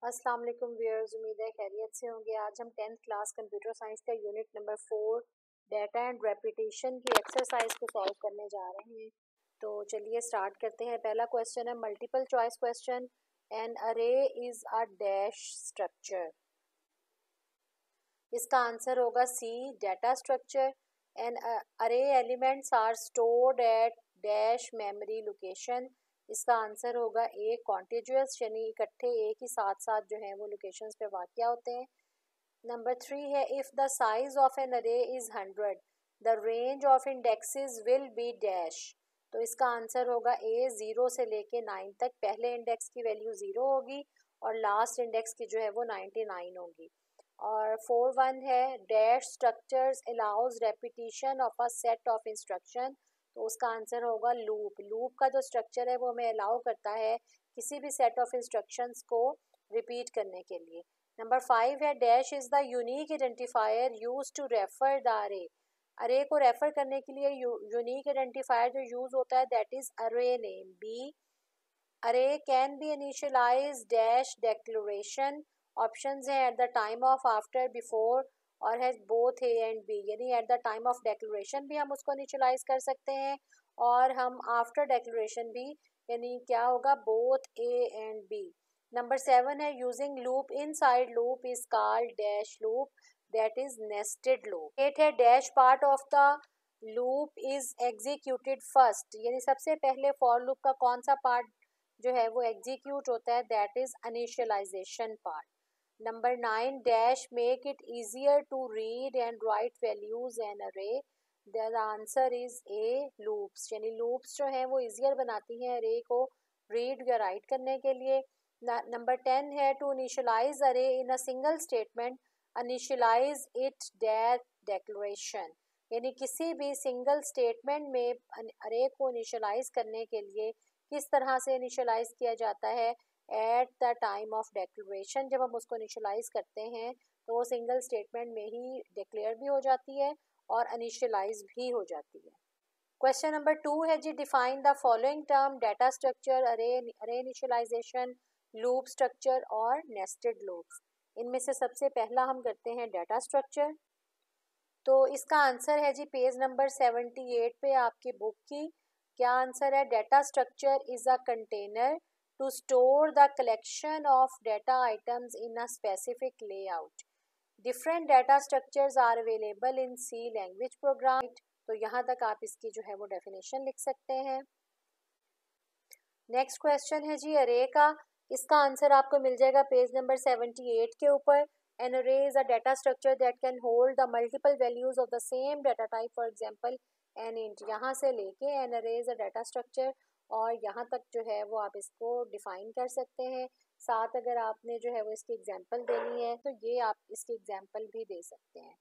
अस्सलाम वालेकुम व्यूअर्स, उम्मीद है खैरियत से होंगे। आज हम 10th क्लास कंप्यूटर साइंस का unit number 4 data and repetition की एक्सरसाइज को सॉल्व करने जा रहे हैं। तो चलिए स्टार्ट करते हैं। पहला क्वेश्चन है multiple choice question. An array is a dash structure. इसका आंसर होगा C, data structure. An array elements are stored at dash memory location. इसका आंसर होगा ए, कॉन्टिग्यूअस, यानी इकट्ठे एक ही साथ साथ जो है वो लोकेशंस पे वाक़या होते हैं। नंबर 3 है if the size of an array is 100 the range of indexes will be dash. तो इसका आंसर होगा ए, 0 से लेके 9 तक। पहले इंडेक्स की वैल्यू 0 होगी और लास्ट इंडेक्स की जो है वो 99 होगी। और 4.1 है dash structures allows repetition of a set of instruction. तो उसका आंसर होगा लूप। लूप का जो स्ट्रक्चर है वो हमें अलाउ करता है किसी भी सेट ऑफ इंस्ट्रक्शंस को रिपीट करने के लिए। नंबर 5 है dash is the unique identifier use to refer the array. Array को रेफर करने के लिए यूनिक आइडेंटिफायर जो यूज होता है that is array name. B, array can be initialize dash declaration. Options हैं at the time of, after, before और है बोथ ए एंड बी, यानी at the time of declaration भी हम उसको इनिशियलाइज कर सकते हैं और हम आफ्टर डेक्लेरेशन भी, यानी क्या होगा both A and B. Number 7 है using loop inside loop is called dash loop, that is nested loop. 8 है dash part of the loop is executed first, यानी सबसे पहले फॉर लूप का कौन सा पार्ट जो है वो एग्जीक्यूट होता है, that is initialization part. Number 9 dash make it easier to read and write values in array, the answer is A, loops, यानी लूप्स जो है वो इजियर बनाती हैं अरे को रीड या राइट करने के लिए। नंबर 10 है to initialize array in a single statement initialize it that declaration, यानी किसी भी सिंगल स्टेटमेंट में अरे को इनिशियलाइज करने के लिए किस तरह से इनिशियलाइज किया जाता है, eight the time of declaration. जब हम उसको इनिशियलाइज करते हैं तो वो सिंगल स्टेटमेंट में ही डिक्लेयर भी हो जाती है और इनिशियलाइज भी हो जाती है। क्वेश्चन नंबर 2 है जी define the following term data structure, array initialization, loop structure और नेस्टेड लूप्स। इनमें से सबसे पहला हम करते हैं डाटा स्ट्रक्चर। तो इसका आंसर है जी पेज नंबर 78 पे आपकी बुक की। क्या आंसर है, data structure is a container to store the collection of data items in a specific layout. Different data structures are available in C language program. तो यहाँ तक आप इसकी जो है वो डेफिनेशन लिख सकते हैं। नेक्स्ट क्वेश्चन है जी अरे का। इसका आंसर आपको मिल जाएगा पेज नंबर 78 के ऊपर। An array is a data structure that can hold the multiple values of the same data type, for example an int। यहाँ से लेके an array is a data structure और यहाँ तक जो है वो आप इसको डिफाइन कर सकते हैं। साथ अगर आपने जो है वो इसकी एग्जांपल देनी है तो ये आप इसकी एग्जांपल भी दे सकते हैं।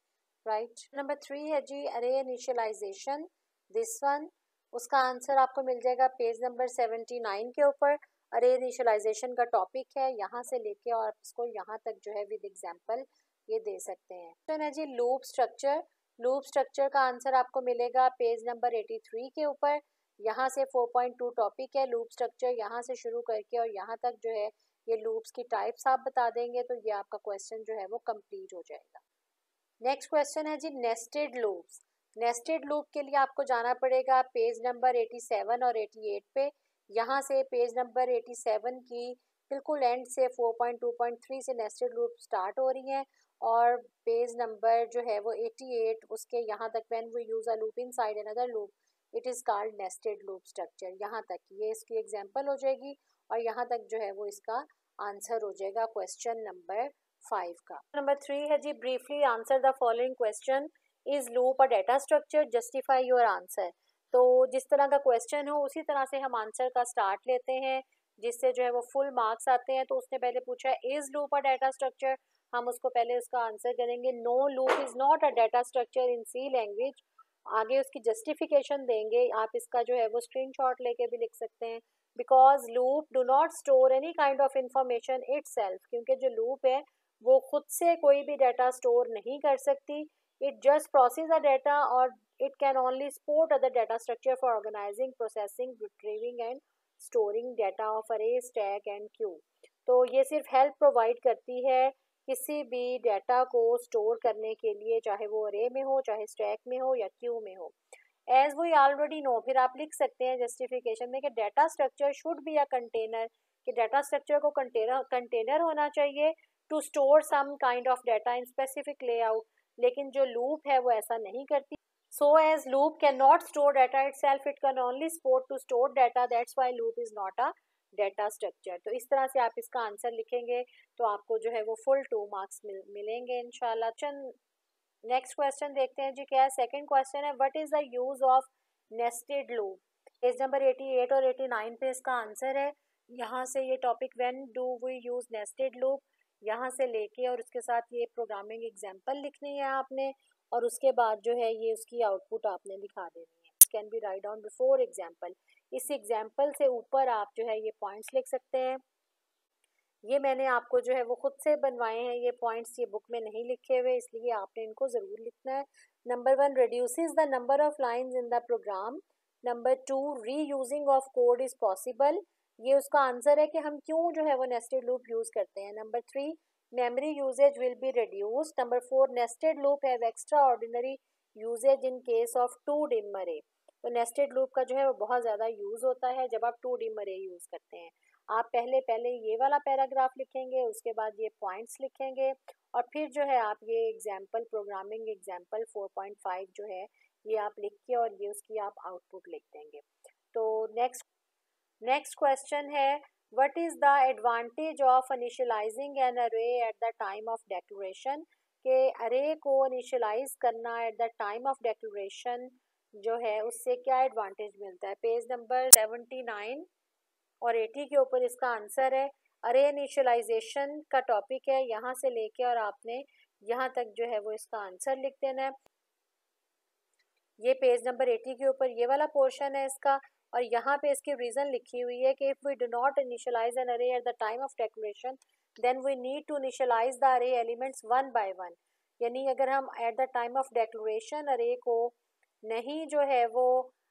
राइट। नंबर 3 है जी अरे इनिशियलाइजेशन, दिस वन। उसका आंसर आपको मिल जाएगा पेज नंबर 79 के ऊपर। अरे इनिशियलाइजेशन का टॉपिक है, यहाँ से लेके और इसको यहाँ तक जो है विद एग्जांपल ये दे सकते हैं। तो है जी लूप स्ट्रक्चर। लूप स्ट्रक्चर का आंसर आपको मिलेगा पेज नंबर 83 के ऊपर। यहाँ से 4.2 टॉपिक है लूप स्ट्रक्चर, यहाँ से शुरू करके और यहाँ तक जो है ये लूप्स की टाइप्स आप बता देंगे तो ये आपका क्वेश्चन जो है वो कंप्लीट हो जाएगा। नेक्स्ट क्वेश्चन है जी नेस्टेड लूप्स। नेस्टेड लूप के लिए आपको जाना पड़ेगा पेज नंबर 87 और 88 पे। यहाँ से पेज नंबर 87 की बिल्कुल एंड से 4.2.3 से नेस्टेड लूप स्टार्ट हो रही हैं और पेज नंबर जो है वो 88 उसके यहाँ तक when we use a loop inside another loop it is called nested loop structure. यहाँ तक ये इसकी एग्जांपल हो जाएगी और यहाँ तक जो है वो इसका आंसर हो जाएगा क्वेश्चन नंबर 5 का। नंबर 3 है जी briefly answer the following question, is loop a data structure, justify your answer. तो जिस तरह का क्वेश्चन हो उसी तरह से हम आंसर का स्टार्ट लेते हैं जिससे जो है वो फुल मार्क्स आते हैं। तो उसने पहले पूछा है is loop a data structure, हम उसको पहले उसका आंसर करेंगे no loop is not a data structure in C language. आगे उसकी जस्टिफिकेशन देंगे, आप इसका जो है वो स्क्रीनशॉट लेके भी लिख सकते हैं। Because loop do not store any kind of information itself, क्योंकि जो लूप है वो खुद से कोई भी डाटा स्टोर नहीं कर सकती। It just process a data और it can only support other data structure for organizing, processing, retrieving and storing data of array, stack and queue. तो ये सिर्फ हेल्प प्रोवाइड करती है किसी भी डाटा को स्टोर करने के लिए, चाहे वो अरे में हो, चाहे स्टैक में हो या क्यू में हो। एज वी ऑलरेडी नो, फिर आप लिख सकते हैं जस्टिफिकेशन में कि data structure should be a container, कि डाटा स्ट्रक्चर को कंटेनर होना चाहिए to store some kind of data in specific layout. लेकिन जो लूप है वो ऐसा नहीं करती। So as loop can not store data itself, it can only support to store data, that's why loop is not a data structure. तो इस तरह से आप इसका आंसर लिखेंगे तो आपको जो है वो फुल 2 मार्क्स मिलेंगे इंशाल्लाह। नेक्स्ट क्वेश्चन देखते हैं जी क्या है। सेकंड क्वेश्चन है, what is the use of nested loop. Page number 88 और 89 पे इसका आंसर है। यहाँ से ये topic when do we use nested loop, यहाँ से लेके और उसके साथ ये प्रोग्रामिंग एग्जांपल लिखनी है आपने, और उसके बाद जो है ये उसकी आउटपुट आपने दिखा देनी है। Can be write down before example. इस एग्जाम्पल से ऊपर आप जो है ये पॉइंट्स लिख सकते हैं। ये मैंने आपको जो है वो खुद से बनवाए हैं ये पॉइंट्स, ये बुक में नहीं लिखे हुए, इसलिए आपने इनको ज़रूर लिखना है। Number 1, reduces the number of lines in the program. Number 2, reusing of code is possible. ये उसका आंसर है कि हम क्यों जो है वो नेस्टेड लूप यूज़ करते हैं। Number 3, memory usage will be reduced. Number 4, nested loop have extraordinary usage in case of 2 dim array. तो नेस्टेड लूप का जो है वो बहुत ज़्यादा यूज़ होता है जब आप 2 डिम अरे यूज़ करते हैं। आप पहले ये वाला पैराग्राफ लिखेंगे, उसके बाद ये पॉइंट्स लिखेंगे, और फिर जो है आप ये एग्जाम्पल, प्रोग्रामिंग एग्जाम्पल 4.5 जो है ये आप लिख के और ये उसकी आप आउटपुट लिख देंगे। तो नेक्स्ट क्वेश्चन है, what is the advantage of initializing an array at the time of declaration. के अरे को इनिशियलाइज करना at the time of declaration जो है उससे क्या एडवांटेज मिलता है। पेज नंबर 79 और 80 के ऊपर इसका आंसर है। अरे इनिशियलाइजेशन का टॉपिक है, यहाँ से लेके और आपने यहाँ तक जो है वो इसका आंसर लिख देना है। ये पेज नंबर 80 के ऊपर ये वाला पोर्शन है इसका, और यहाँ पे इसकी रीजन लिखी हुई है कि if we do not initialize an array at the time of declaration then we need to initialize the array elements one by one. यानी अगर हम at the time of declaration array को नहीं जो है वो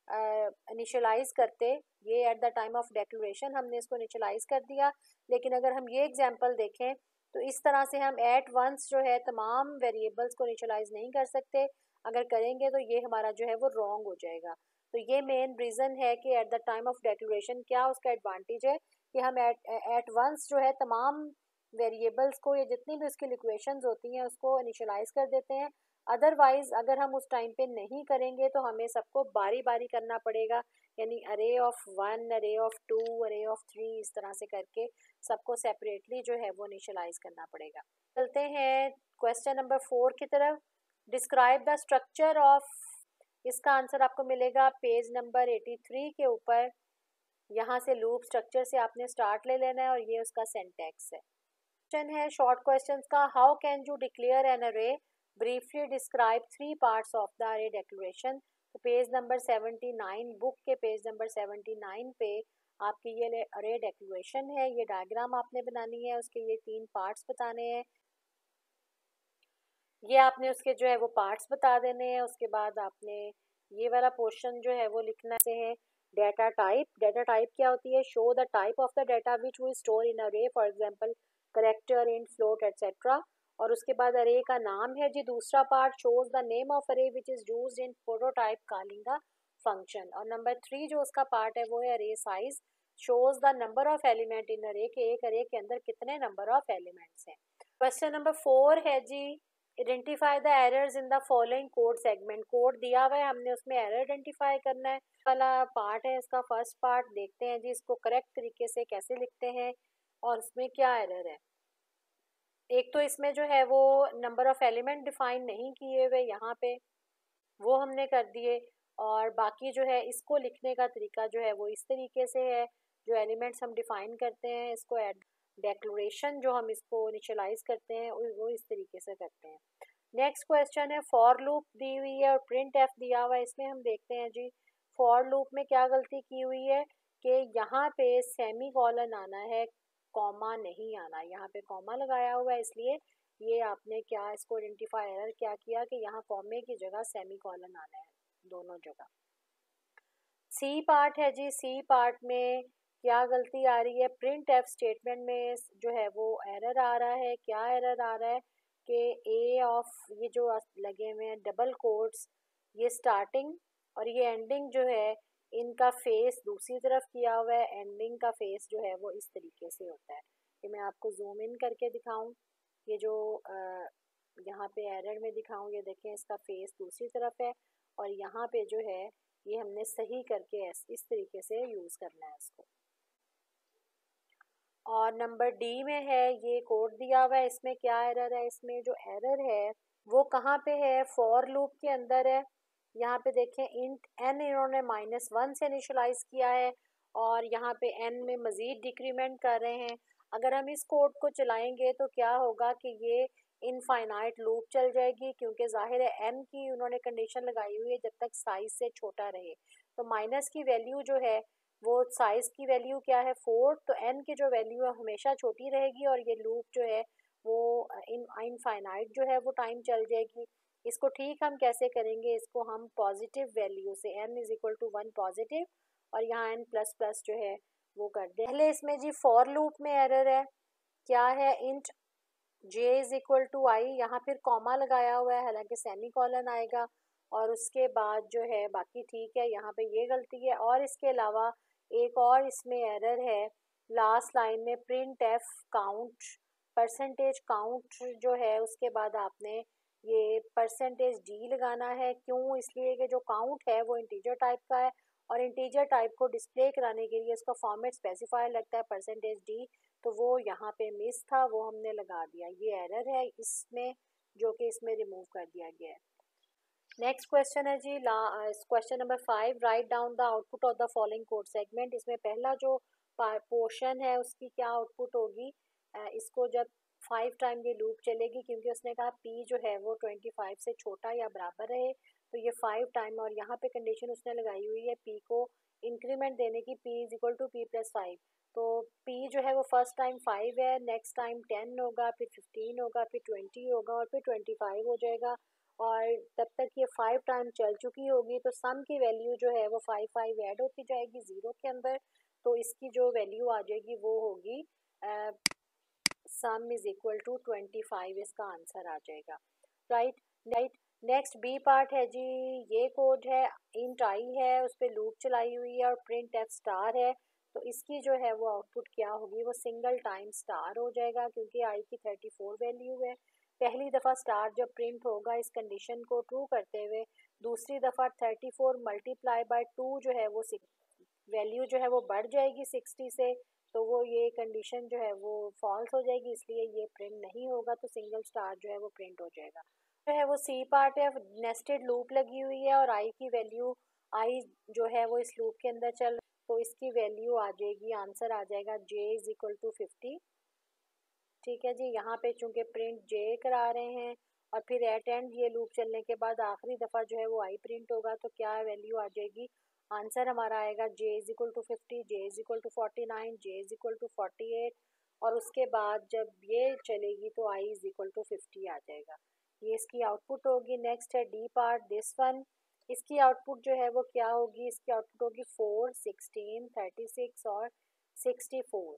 इनिशियलाइज करते, ये at the time of declaration हमने इसको इनिशियलाइज कर दिया, लेकिन अगर हम ये एग्जांपल देखें तो इस तरह से हम एट वंस जो है तमाम वेरिएबल्स को इनिशियलाइज नहीं कर सकते। अगर करेंगे तो ये हमारा जो है वो रॉन्ग हो जाएगा। तो ये मेन रीज़न है कि eight the time of declaration क्या उसका एडवांटेज है कि हम एट वंस जो है तमाम वेरिएबल्स को, या जितनी भी उसकी इक्वेशंस होती हैं उसको इनिशियलाइज कर देते हैं। अदरवाइज अगर हम उस टाइम पे नहीं करेंगे तो हमें सबको बारी बारी करना पड़ेगा, यानी अरे ऑफ 1, अरे ऑफ 2, अरे ऑफ 3, इस तरह से करके सबको सेपरेटली जो है वो इनिशियलाइज करना पड़ेगा। चलते हैं क्वेश्चन नंबर 4 की तरफ। डिस्क्राइब द स्ट्रक्चर ऑफ, इसका आंसर आपको मिलेगा पेज नंबर 83 के ऊपर। यहाँ से लूप स्ट्रक्चर से आपने स्टार्ट ले लेना है और ये उसका सिंटैक्स है। क्वेश्चन है शॉर्ट क्वेश्चंस का, how can you declare an array, briefly describe 3 parts of the array declaration. तो पेज नंबर 79, बुक के पेज नंबर 79 पे आपकी ये अरे डिक्लेरेशन है, ये डायग्राम आपने बनानी है, उसके ये 3 पार्ट्स बताने हैं, ये आपने उसके जो है वो पार्ट्स बता देने हैं। उसके बाद आपने ये वाला पोर्शन जो है वो लिखना है डाटा टाइप। डाटा टाइप क्या होती है, show the type of the data which we store in array, for example character, int, float etcetera. और उसके बाद अरे का नाम है जी दूसरा part, shows the name of array which is used in prototype calling the function. और number 3 जो उसका पार्ट है वो है array size, shows the number of element in array, के एक अरे के अंदर कितने नंबर ऑफ एलिमेंट्स हैं। क्वेश्चन नंबर 4 है जी, identify the errors in the following code segment. Code दिया हुआ है, हमने उसमें एरर आइडेंटिफाई करना है। वाला पार्ट है इसका फर्स्ट पार्ट, देखते हैं जी इसको करेक्ट तरीके से कैसे लिखते हैं और उसमें क्या एरर है। एक तो इसमें जो है वो नंबर ऑफ एलिमेंट डिफाइन नहीं किए हुए यहाँ पे, वो हमने कर दिए, और बाकी जो है इसको लिखने का तरीका जो है वो इस तरीके से है। जो एलिमेंट्स हम डिफाइन करते हैं इसको एट डेक्लेरेशन जो हम इसको इनिशियलाइज करते हैं वो इस तरीके से करते हैं। नेक्स्ट क्वेश्चन है, फॉर लूप दी हुई है और प्रिंट एफ दिया हुआ है। इसमें हम देखते हैं जी फॉर लूप में क्या गलती की हुई है कि यहाँ पे सेमी कॉलन आना है, कॉमा नहीं आना। यहाँ पे कॉमा लगाया हुआ है, इसलिए ये आपने क्या इसको आइडेंटिफाई एरर क्या किया कि यहाँ कॉमे की जगह सेमी कॉलन आना है दोनों जगह। सी पार्ट है जी, सी पार्ट में क्या गलती आ रही है? प्रिंट एफ स्टेटमेंट में जो है वो एरर आ रहा है। क्या एरर आ रहा है कि ए ऑफ, ये जो लगे हुए हैं डबल कोट्स, ये स्टार्टिंग और ये एंडिंग जो है इनका फेस दूसरी तरफ किया हुआ है, एंडिंग का फेस जो है वो इस तरीके से होता है। कि मैं आपको जूम इन करके दिखाऊं, ये जो यहाँ पे एरर में दिखाऊं, ये देखें इसका फेस दूसरी तरफ है और यहाँ पे जो है ये हमने सही करके इस तरीके से यूज़ करना है इसको। और नंबर डी में है, ये कोड दिया हुआ है, इसमें क्या एरर है? इसमें जो एरर है वो कहाँ पे है? फॉर लूप के अंदर है। यहाँ पे देखें इंट एन इन्होंने -1 से इनिशलाइज किया है और यहाँ पे एन में मज़ीद डिक्रीमेंट कर रहे हैं। अगर हम इस कोड को चलाएंगे तो क्या होगा कि ये इनफाइनाइट लूप चल जाएगी, क्योंकि जाहिर है एन की उन्होंने कंडीशन लगाई हुई है जब तक साइज से छोटा रहे। तो माइनस की वैल्यू जो है वो साइज़ की वैल्यू क्या है 4, तो n की जो वैल्यू है हमेशा छोटी रहेगी और ये लूप जो है वो इनफाइनाइट जो है वो टाइम चल जाएगी। इसको ठीक हम कैसे करेंगे? इसको हम पॉजिटिव वैल्यू से n is equal to 1 positive और यहाँ n प्लस प्लस जो है वो कर दें। पहले इसमें जी फॉर लूप में एरर है, क्या है? Int j is equal to I, यहाँ फिर कॉमा लगाया हुआ है, हालांकि सेमी कॉलन आएगा और उसके बाद जो है बाकी ठीक है, यहाँ पे ये गलती है। और इसके अलावा एक और इसमें एरर है लास्ट लाइन में, print F count, percentage count जो है उसके बाद आपने ये परसेंटेज डी लगाना है। क्यों? इसलिए कि जो काउंट है वो इंटीजर टाइप का है और इंटीजर टाइप को डिस्प्ले कराने के लिए इसका फॉर्मेट स्पेसिफायर लगता है परसेंटेज डी, तो वो यहाँ पे मिस था, वो हमने लगा दिया। ये एरर है इसमें जो कि इसमें रिमूव कर दिया गया है। नेक्स्ट क्वेश्चन है जी question number 5, write down the output of the following code segment. इसमें पहला जो पोर्शन है उसकी क्या आउटपुट होगी? इसको जब 5 टाइम ये लूप चलेगी, क्योंकि उसने कहा p जो है वो 25 से छोटा या बराबर रहे, तो ये 5 टाइम, और यहाँ पे कंडीशन उसने लगाई हुई है p को इंक्रीमेंट देने की, p is equal to p plus 5। तो p जो है वो फर्स्ट टाइम 5 है, नेक्स्ट टाइम 10 होगा, फिर 15 होगा, फिर 20 होगा और फिर 25 हो जाएगा। और तब तक ये 5 टाइम चल चुकी होगी, तो सम की वैल्यू जो है वो 5 ऐड होती जाएगी ज़ीरो के अंदर, तो इसकी जो वैल्यू आ जाएगी वो होगी सम इज इक्वल टू 25, इसका आंसर आ जाएगा। राइट। नेक्स्ट बी पार्ट है जी, ये कोड है, इंट आई है, उस पर लूप चलाई हुई है और प्रिंट एफ स्टार है, तो इसकी जो है वो आउटपुट क्या होगी? वो सिंगल टाइम स्टार हो जाएगा, क्योंकि आई की 34 वैल्यू है। पहली दफ़ा स्टार जब प्रिंट होगा इस कंडीशन को ट्रू करते हुए, दूसरी दफ़ा 34 मल्टीप्लाई बाय 2 जो है वो वैल्यू जो है वो बढ़ जाएगी 60 से, तो वो ये कंडीशन जो है वो फॉल्स हो जाएगी, इसलिए ये प्रिंट नहीं होगा, तो सिंगल स्टार जो है वो प्रिंट हो जाएगा। जो है वो सी पार्ट है, नेस्टेड लूप लगी हुई है और आई की वैल्यू, आई जो है वो इस लूप के अंदर चल, तो इसकी वैल्यू आ जाएगी, आंसर आ जाएगा j इज इक्वल टू 50। ठीक है जी, यहाँ पे चूंकि प्रिंट j करा रहे हैं और फिर एट एंड ये लूप चलने के बाद आखिरी दफ़ा जो है वो आई प्रिंट होगा, तो क्या वैल्यू आ जाएगी? आंसर हमारा आएगा j is equal to 50, j is equal to 49, j is equal to 48 और उसके बाद जब ये चलेगी तो i इज इक्वल टू 50 आ जाएगा। ये इसकी आउटपुट होगी। नेक्स्ट है डी पार्ट, दिस वन, इसकी आउटपुट जो है वो क्या होगी? इसकी आउटपुट होगी 4, 16, 36 और 64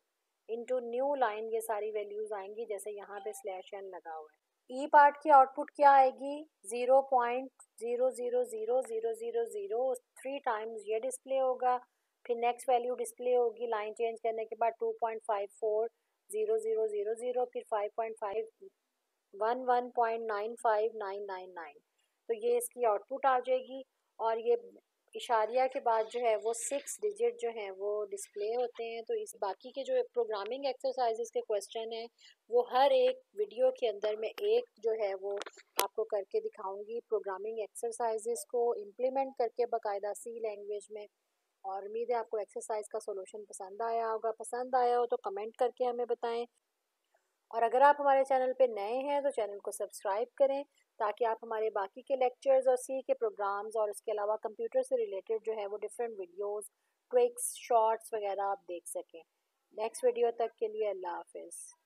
इनटू न्यू लाइन, ये सारी वैल्यूज आएंगी जैसे यहाँ पे स्लैश एन लगा हुआ है। ई पार्ट की आउटपुट क्या आएगी? 0.000000 3 टाइम्स ये डिस्प्ले होगा, फिर नेक्स्ट वैल्यू डिस्प्ले होगी लाइन चेंज करने के बाद 2.540000, फिर 5.5 11.95999, तो ये इसकी आउटपुट आ जाएगी। और ये इशारिया के बाद जो है वो 6 डिजिट जो हैं वो डिस्प्ले होते हैं। तो इस बाकी के जो प्रोग्रामिंग एक्सरसाइजेस के क्वेश्चन हैं वो हर एक वीडियो के अंदर मैं एक जो है वो आपको करके दिखाऊंगी, प्रोग्रामिंग एक्सरसाइजेस को इम्प्लीमेंट करके बाकायदा सी लैंग्वेज में। और उम्मीद है आपको एक्सरसाइज का सोल्यूशन पसंद आया होगा। पसंद आया हो तो कमेंट करके हमें बताएं, और अगर आप हमारे चैनल पे नए हैं तो चैनल को सब्सक्राइब करें ताकि आप हमारे बाकी के लेक्चर्स और सी के प्रोग्राम्स और उसके अलावा कंप्यूटर से रिलेटेड जो है वो डिफरेंट वीडियोस, ट्रिक्स, शॉर्ट्स वगैरह आप देख सकें। नेक्स्ट वीडियो तक के लिए अल्लाह हाफिज़।